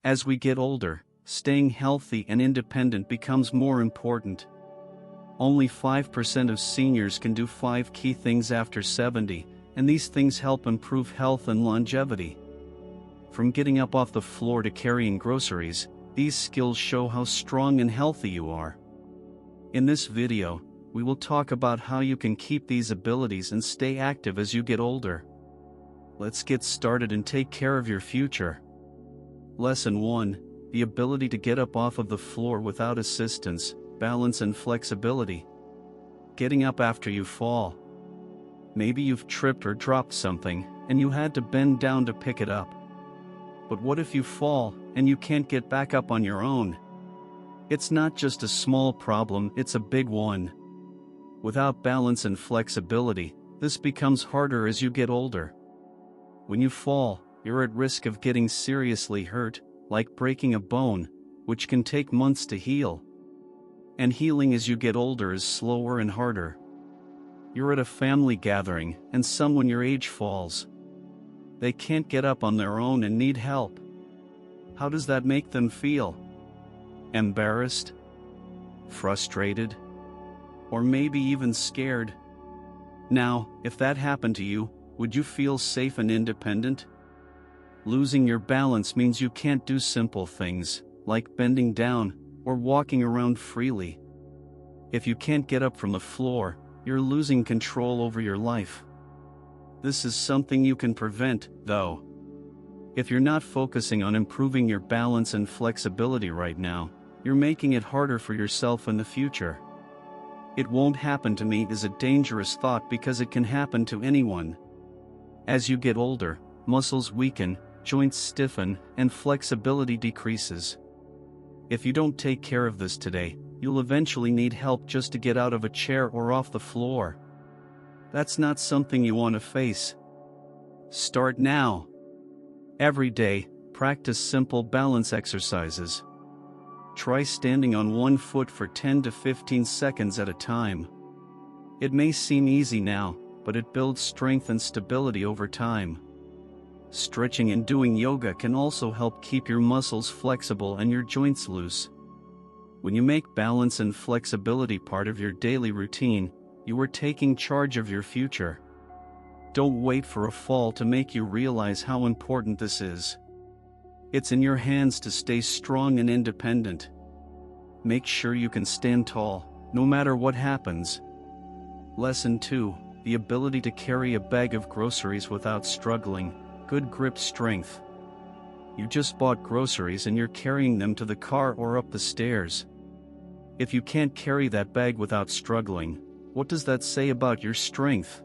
As we get older, staying healthy and independent becomes more important. Only 5% of seniors can do 5 key things after 70, and these things help improve health and longevity. From getting up off the floor to carrying groceries, these skills show how strong and healthy you are. In this video, we will talk about how you can keep these abilities and stay active as you get older. Let's get started and take care of your future. Lesson 1: the ability to get up off of the floor without assistance, balance and flexibility. Getting up after you fall. Maybe you've tripped or dropped something, and you had to bend down to pick it up. But what if you fall, and you can't get back up on your own? It's not just a small problem, it's a big one. Without balance and flexibility, this becomes harder as you get older. When you fall, you're at risk of getting seriously hurt, like breaking a bone, which can take months to heal. And healing as you get older is slower and harder. You're at a family gathering, and someone your age falls. They can't get up on their own and need help. How does that make them feel? Embarrassed? Frustrated? Or maybe even scared? Now, if that happened to you, would you feel safe and independent? Losing your balance means you can't do simple things, like bending down, or walking around freely. If you can't get up from the floor, you're losing control over your life. This is something you can prevent, though. If you're not focusing on improving your balance and flexibility right now, you're making it harder for yourself in the future. "It won't happen to me" is a dangerous thought because it can happen to anyone. As you get older, muscles weaken, joints stiffen, and flexibility decreases. If you don't take care of this today, you'll eventually need help just to get out of a chair or off the floor. That's not something you want to face. Start now. Every day, practice simple balance exercises. Try standing on one foot for 10 to 15 seconds at a time. It may seem easy now, but it builds strength and stability over time. Stretching and doing yoga can also help keep your muscles flexible and your joints loose. When you make balance and flexibility part of your daily routine, you are taking charge of your future. Don't wait for a fall to make you realize how important this is. It's in your hands to stay strong and independent. Make sure you can stand tall, no matter what happens. Lesson 2: the ability to carry a bag of groceries without struggling. Good grip strength. You just bought groceries and you're carrying them to the car or up the stairs. If you can't carry that bag without struggling, what does that say about your strength?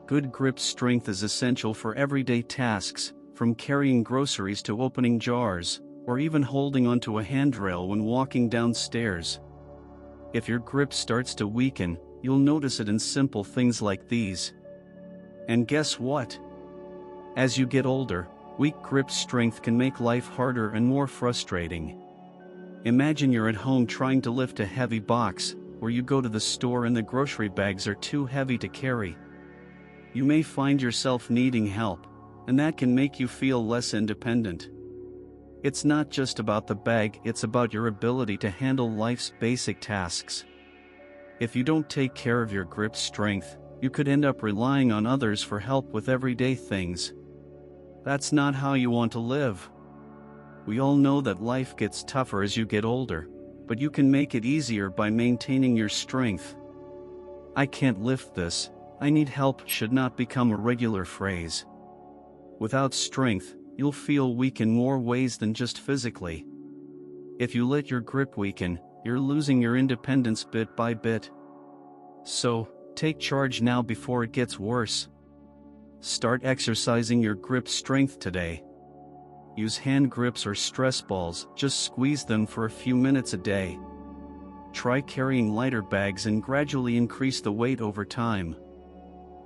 Good grip strength is essential for everyday tasks, from carrying groceries to opening jars, or even holding onto a handrail when walking downstairs. If your grip starts to weaken, you'll notice it in simple things like these. And guess what? As you get older, weak grip strength can make life harder and more frustrating. Imagine you're at home trying to lift a heavy box, or you go to the store and the grocery bags are too heavy to carry. You may find yourself needing help, and that can make you feel less independent. It's not just about the bag, it's about your ability to handle life's basic tasks. If you don't take care of your grip strength, you could end up relying on others for help with everyday things. That's not how you want to live. We all know that life gets tougher as you get older, but you can make it easier by maintaining your strength. "I can't lift this, I need help" should not become a regular phrase. Without strength, you'll feel weak in more ways than just physically. If you let your grip weaken, you're losing your independence bit by bit. So, take charge now before it gets worse. Start exercising your grip strength today. Use hand grips or stress balls, just squeeze them for a few minutes a day. Try carrying lighter bags and gradually increase the weight over time.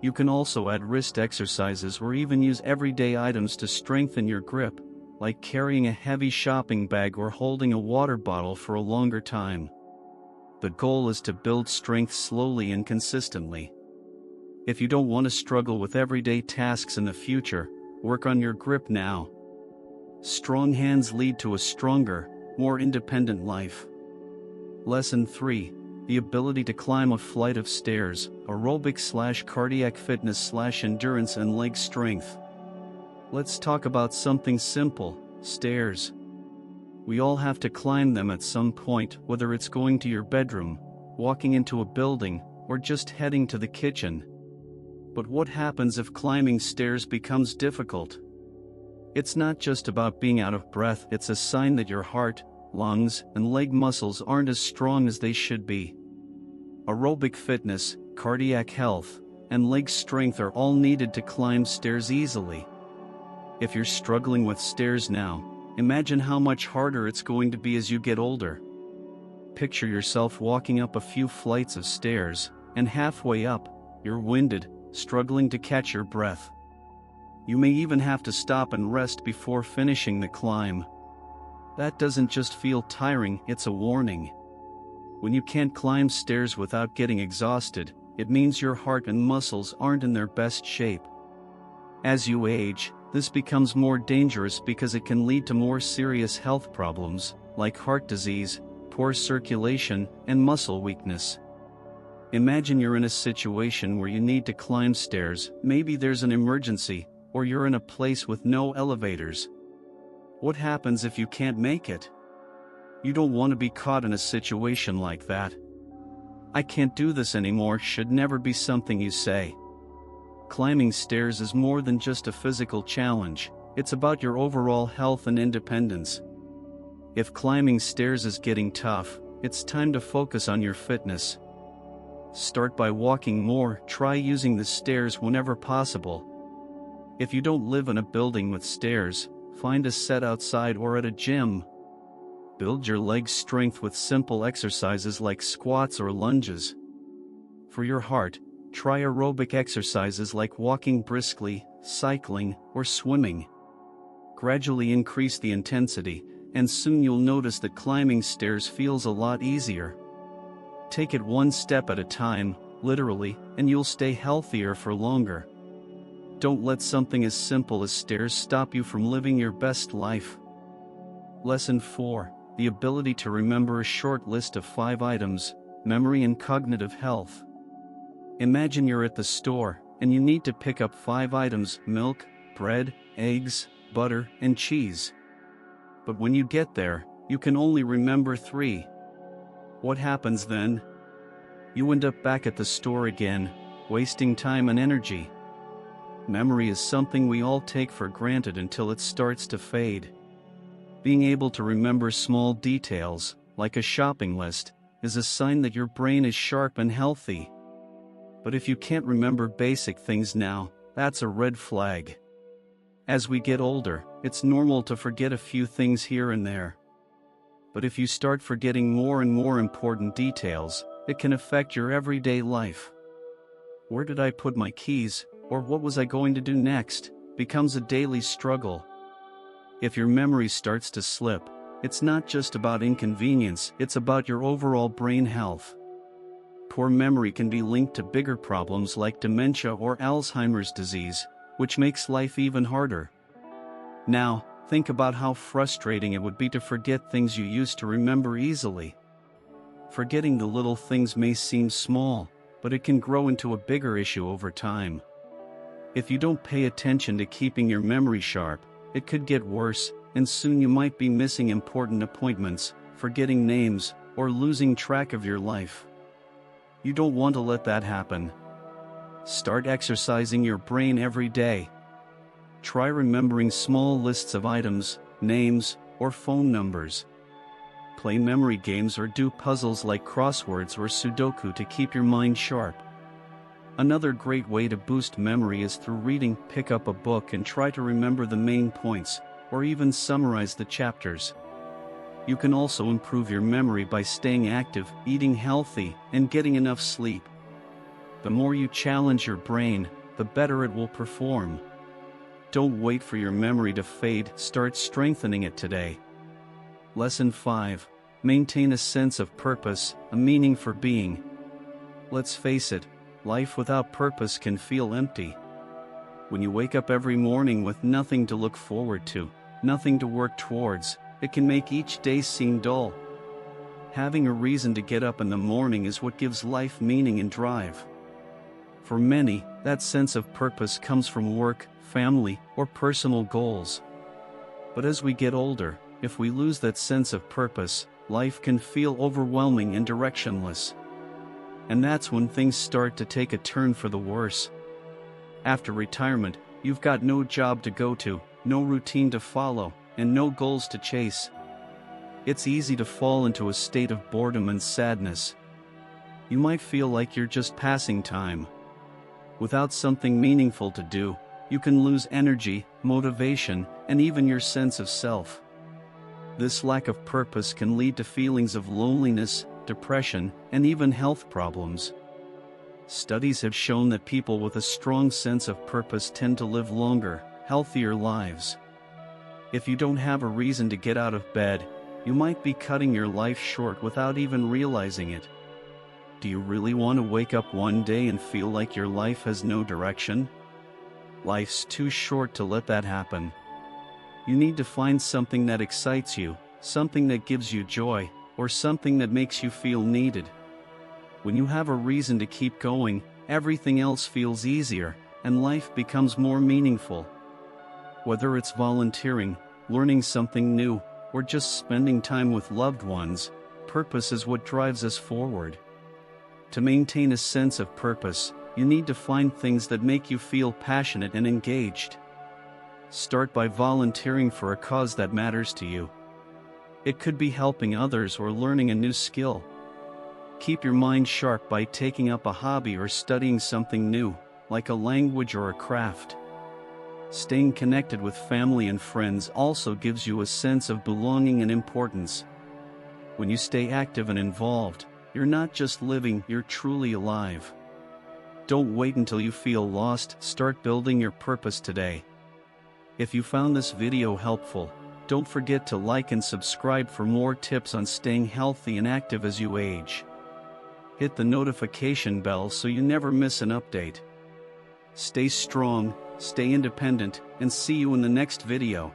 You can also add wrist exercises or even use everyday items to strengthen your grip, like carrying a heavy shopping bag or holding a water bottle for a longer time. The goal is to build strength slowly and consistently. If you don't want to struggle with everyday tasks in the future, work on your grip now. Strong hands lead to a stronger, more independent life. Lesson 3. The ability to climb a flight of stairs, aerobic/cardiac fitness/endurance and leg strength. Let's talk about something simple, stairs. We all have to climb them at some point, whether it's going to your bedroom, walking into a building, or just heading to the kitchen. But what happens if climbing stairs becomes difficult? It's not just about being out of breath, it's a sign that your heart, lungs, and leg muscles aren't as strong as they should be. Aerobic fitness, cardiac health, and leg strength are all needed to climb stairs easily. If you're struggling with stairs now, imagine how much harder it's going to be as you get older. Picture yourself walking up a few flights of stairs, and halfway up, you're winded, struggling to catch your breath. You may even have to stop and rest before finishing the climb. That doesn't just feel tiring, it's a warning. When you can't climb stairs without getting exhausted, it means your heart and muscles aren't in their best shape. As you age, this becomes more dangerous because it can lead to more serious health problems, like heart disease, poor circulation, and muscle weakness. Imagine you're in a situation where you need to climb stairs, maybe there's an emergency, or you're in a place with no elevators. What happens if you can't make it? You don't want to be caught in a situation like that. "I can't do this anymore" should never be something you say. Climbing stairs is more than just a physical challenge, it's about your overall health and independence. If climbing stairs is getting tough, it's time to focus on your fitness. Start by walking more, try using the stairs whenever possible. If you don't live in a building with stairs, find a set outside or at a gym. Build your leg strength with simple exercises like squats or lunges. For your heart, try aerobic exercises like walking briskly, cycling, or swimming. Gradually increase the intensity, and soon you'll notice that climbing stairs feels a lot easier. Take it one step at a time, literally, and you'll stay healthier for longer. Don't let something as simple as stairs stop you from living your best life. Lesson 4. The ability to remember a short list of 5 items, memory and cognitive health. Imagine you're at the store, and you need to pick up 5 items: milk, bread, eggs, butter, and cheese. But when you get there, you can only remember 3. What happens then? You end up back at the store again, wasting time and energy. Memory is something we all take for granted until it starts to fade. Being able to remember small details, like a shopping list, is a sign that your brain is sharp and healthy. But if you can't remember basic things now, that's a red flag. As we get older, it's normal to forget a few things here and there. But if you start forgetting more and more important details, it can affect your everyday life. "Where did I put my keys?" or "what was I going to do next?" becomes a daily struggle. If your memory starts to slip, it's not just about inconvenience, it's about your overall brain health. Poor memory can be linked to bigger problems like dementia or Alzheimer's disease, which makes life even harder. Now, think about how frustrating it would be to forget things you used to remember easily. Forgetting the little things may seem small, but it can grow into a bigger issue over time. If you don't pay attention to keeping your memory sharp, it could get worse, and soon you might be missing important appointments, forgetting names, or losing track of your life. You don't want to let that happen. Start exercising your brain every day. Try remembering small lists of items, names, or phone numbers. Play memory games or do puzzles like crosswords or Sudoku to keep your mind sharp. Another great way to boost memory is through reading. Pick up a book and try to remember the main points, or even summarize the chapters. You can also improve your memory by staying active, eating healthy, and getting enough sleep. The more you challenge your brain, the better it will perform. Don't wait for your memory to fade, start strengthening it today. Lesson 5. Maintain a sense of purpose, a meaning for being. Let's face it, life without purpose can feel empty. When you wake up every morning with nothing to look forward to, nothing to work towards, it can make each day seem dull. Having a reason to get up in the morning is what gives life meaning and drive. For many, that sense of purpose comes from work, family, or personal goals. But as we get older, if we lose that sense of purpose, life can feel overwhelming and directionless. And that's when things start to take a turn for the worse. After retirement, you've got no job to go to, no routine to follow, and no goals to chase. It's easy to fall into a state of boredom and sadness. You might feel like you're just passing time. Without something meaningful to do, you can lose energy, motivation, and even your sense of self. This lack of purpose can lead to feelings of loneliness, depression, and even health problems. Studies have shown that people with a strong sense of purpose tend to live longer, healthier lives. If you don't have a reason to get out of bed, you might be cutting your life short without even realizing it. Do you really want to wake up one day and feel like your life has no direction? Life's too short to let that happen. You need to find something that excites you, something that gives you joy, or something that makes you feel needed. When you have a reason to keep going, everything else feels easier, and life becomes more meaningful. Whether it's volunteering, learning something new, or just spending time with loved ones, purpose is what drives us forward. To maintain a sense of purpose, you need to find things that make you feel passionate and engaged. Start by volunteering for a cause that matters to you. It could be helping others or learning a new skill. Keep your mind sharp by taking up a hobby or studying something new, like a language or a craft. Staying connected with family and friends also gives you a sense of belonging and importance. When you stay active and involved, you're not just living, you're truly alive. Don't wait until you feel lost, start building your purpose today. If you found this video helpful, don't forget to like and subscribe for more tips on staying healthy and active as you age. Hit the notification bell so you never miss an update. Stay strong, stay independent, and see you in the next video.